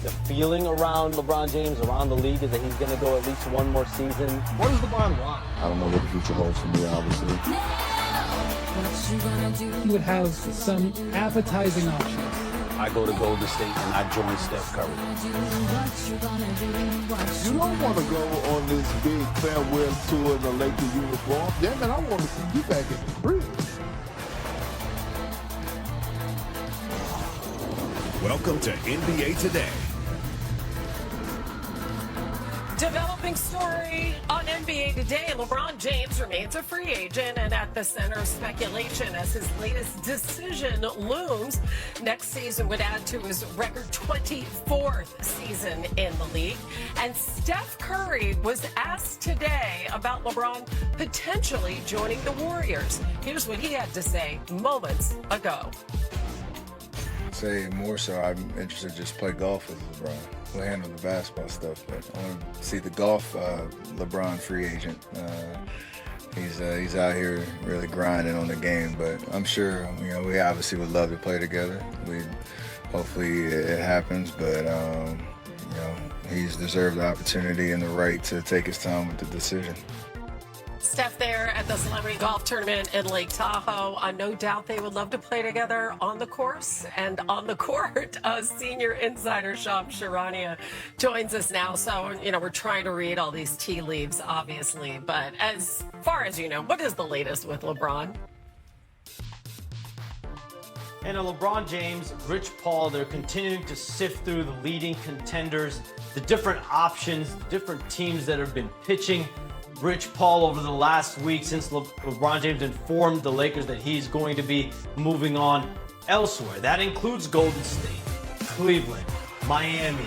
the feeling around LeBron James, around the league, is that he's going to go at least one more season. What does LeBron want? I don't know what the future holds for me, obviously. He would have some appetizing options. I go to Golden State and I join Steph Curry. You don't want to go on this big farewell tour in the Lakers uniform. Damn it, I want to see you back in the crib. Welcome to NBA Today. Developing story on NBA Today. LeBron James remains a free agent and at the center of speculation as his latest decision looms. Next season would add to his record 24th season in the league. And Steph Curry was asked today about LeBron potentially joining the Warriors. Here's what he had to say moments ago. Say more so, I'm interested to just play golf with LeBron. We'll handle the basketball stuff, but I want to see the golf LeBron free agent. He's out here really grinding on the game, but I'm sure, we obviously would love to play together. Hopefully it happens, but he's deserved the opportunity and the right to take his time with the decision. Steph there at the Celebrity Golf Tournament in Lake Tahoe. No doubt they would love to play together on the course and on the court. Senior insider Shams Charania joins us now. So, we're trying to read all these tea leaves, obviously. But as far as you know, what is the latest with LeBron? And LeBron James, Rich Paul, they're continuing to sift through the leading contenders, the different options, the different teams that have been pitching Rich Paul over the last week since LeBron James informed the Lakers that he's going to be moving on elsewhere. That includes Golden State, Cleveland, Miami,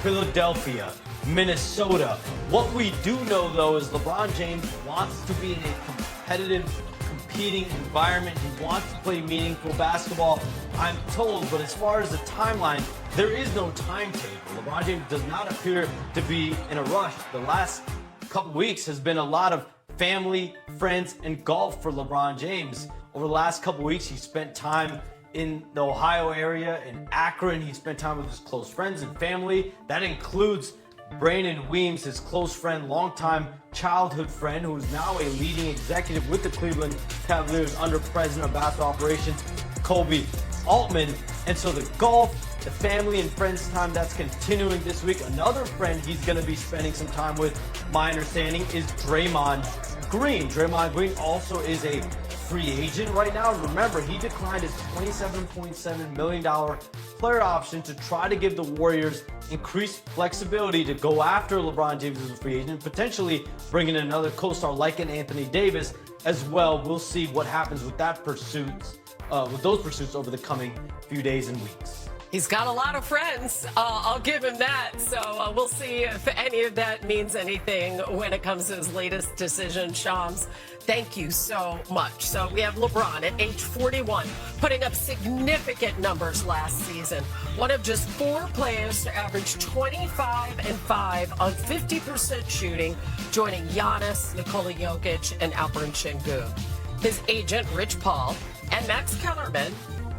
Philadelphia, Minnesota. What we do know, though, is LeBron James wants to be in a competitive, competing environment. He wants to play meaningful basketball, I'm told. But as far as the timeline, there is no timetable. LeBron James does not appear to be in a rush. The last couple weeks has been a lot of family, friends, and golf for LeBron James. Over the last couple weeks, he spent time in the Ohio area, in Akron. He spent time with his close friends and family. That includes Brandon Weems, his close friend, longtime childhood friend, who is now a leading executive with the Cleveland Cavaliers under president of basketball operations, Kobe Altman. And so the golf, the family and friends time, that's continuing this week. Another friend he's going to be spending some time with, my understanding, is Draymond Green. Draymond Green also is a free agent right now. Remember, he declined his $27.7 million player option to try to give the Warriors increased flexibility to go after LeBron James as a free agent, potentially bringing in another co-star like an Anthony Davis as well. We'll see what happens with that pursuits, with those pursuits over the coming few days and weeks. He's got a lot of friends. I'll give him that. So we'll see if any of that means anything when it comes to his latest decision. Shams, thank you so much. So we have LeBron at age 41, putting up significant numbers last season. One of just 4 players to average 25 and 5 on 50% shooting, joining Giannis, Nikola Jokic, and Alperen Şengün. His agent, Rich Paul, and Max Kellerman,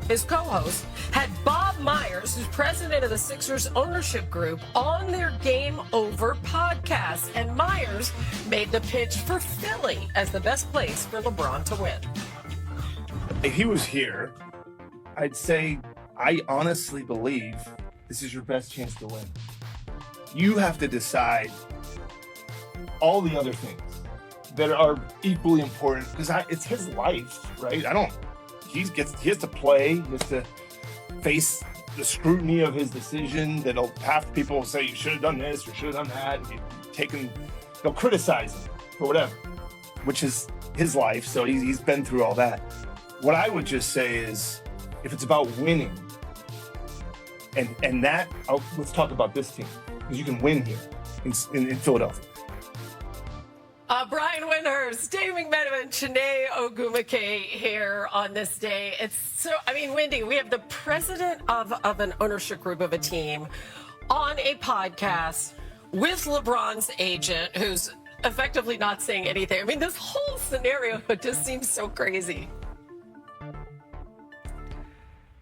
his co-host, had Bob Myers, who's president of the Sixers ownership group, on their Game Over podcast. And Myers made the pitch for Philly as the best place for LeBron to win. If he was here, I'd say I honestly believe this is your best chance to win. You have to decide all the other things that are equally important, because it's his life, right? He has to play, he has to face the scrutiny of his decision. That'll half people will say you should have done this or should have done that, and they'll criticize him for whatever, which is his life. So he's been through all that. What I would just say is, if it's about winning, and that, let's talk about this team, because you can win here in Philadelphia. Brian Windhurst, Dave McMenamin, and Chiney Ogwumike here on this day. Wendy, we have the president of an ownership group of a team on a podcast with LeBron's agent, who's effectively not saying anything. I mean, this whole scenario just seems so crazy.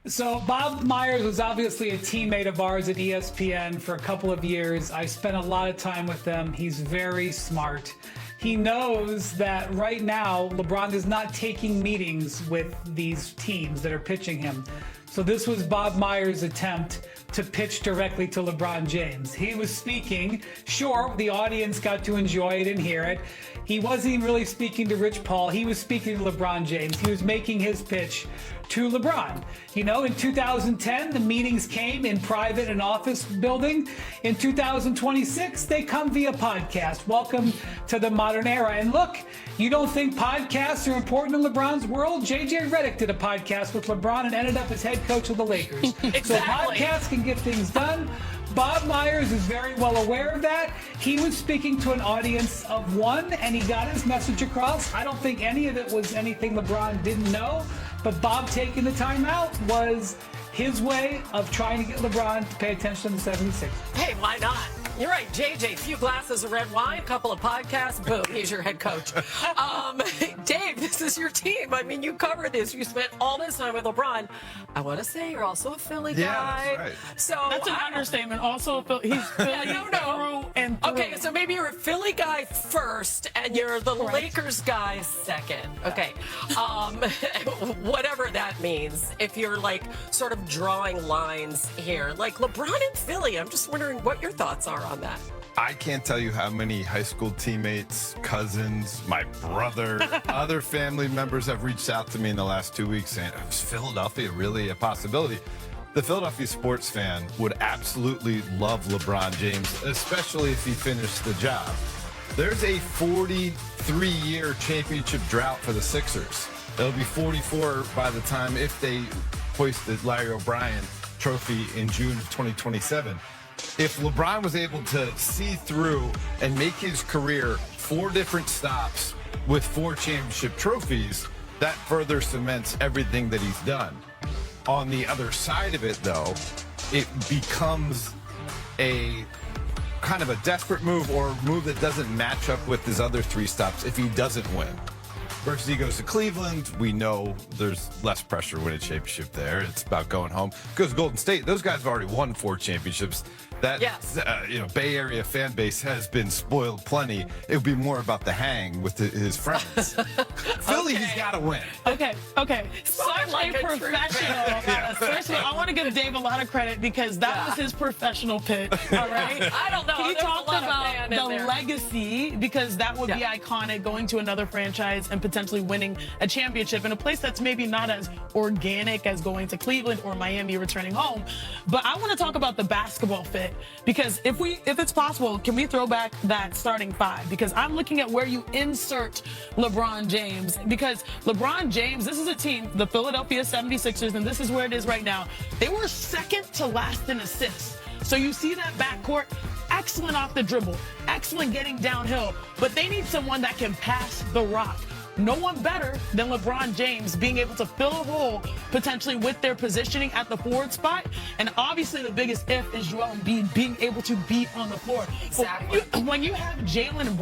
So Bob Myers was obviously a teammate of ours at ESPN for a couple of years. I spent a lot of time with him. He's very smart. He knows that right now LeBron is not taking meetings with these teams that are pitching him. So this was Bob Myers' attempt to pitch directly to LeBron James. He was speaking, sure, the audience got to enjoy it and hear it. He wasn't even really speaking to Rich Paul. He was speaking to LeBron James. He was making his pitch to LeBron. You know, in 2010, the meetings came in private and office building. In 2026, they come via podcast. Welcome to the modern era. And look, you don't think podcasts are important in LeBron's world? JJ Redick did a podcast with LeBron and ended up as head coach of the Lakers. Exactly. So podcasts can get things done. Bob Myers is very well aware of that. He was speaking to an audience of one, and he got his message across. I don't think any of it was anything LeBron didn't know, but Bob taking the time out was his way of trying to get LeBron to pay attention to the 76ers. Hey, why not? You're right, JJ. A few glasses of red wine, a couple of podcasts, boom, he's your head coach. Dave, this is your team. I mean, you covered this. You spent all this time with LeBron. I want to say you're also a Philly guy. Yeah, that's right. So That's an understatement. Also, he's Philly through and through. Okay, so maybe you're a Philly guy first, and you're the Lakers guy second. Okay, whatever that means. If you're like sort of drawing lines here, like LeBron and Philly, I'm just wondering what your thoughts are on that. I can't tell you how many high school teammates, cousins, my brother, other family members have reached out to me in the last 2 weeks saying, is Philadelphia really a possibility? The Philadelphia sports fan would absolutely love LeBron James, especially if he finished the job. There's a 43-year championship drought for the Sixers. It'll be 44 by the time if they hoist the Larry O'Brien trophy in June of 2027. If LeBron was able to see through and make his career 4 different stops with 4 championship trophies, that further cements everything that he's done. On the other side of it, though, it becomes a kind of a desperate move or a move that doesn't match up with his other 3 stops if he doesn't win. Versus he goes to Cleveland, we know there's less pressure winning championship there. It's about going home. Goes to Golden State, those guys have already won 4 championships. That Bay Area fan base has been spoiled plenty. It would be more about the hang with his friends. Philly, he's got to win. Okay. Such like a a true professional. First of all, I want to give Dave a lot of credit because that was his professional pitch. All right. I don't know. He There's a talked lot of about fan in the there. legacy because that would be iconic, going to another franchise and potentially winning a championship in a place that's maybe not as organic as going to Cleveland or Miami returning home. But I want to talk about the basketball fit because if it's possible, can we throw back that starting 5? Because I'm looking at where you insert LeBron James because LeBron James, this is a team, the Philadelphia 76ers, and this is where it is right now. They were second to last in assists. So you see that backcourt, excellent off the dribble, excellent getting downhill, but they need someone that can pass the rock. No one better than LeBron James being able to fill a hole potentially with their positioning at the forward spot. And obviously the biggest if is Joel Embiid being able to be on the floor. Exactly. When you have Jaylen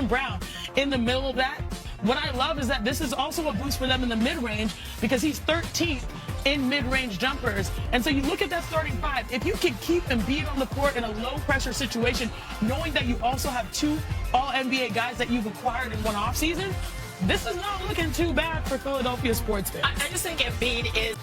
Brown in the middle of that, what I love is that this is also a boost for them in the mid-range because he's 13th in mid-range jumpers. And so you look at that starting 5. If you can keep Embiid on the court in a low-pressure situation, knowing that you also have 2 All-NBA guys that you've acquired in one offseason, this is not looking too bad for Philadelphia sports fans. I just think Embiid is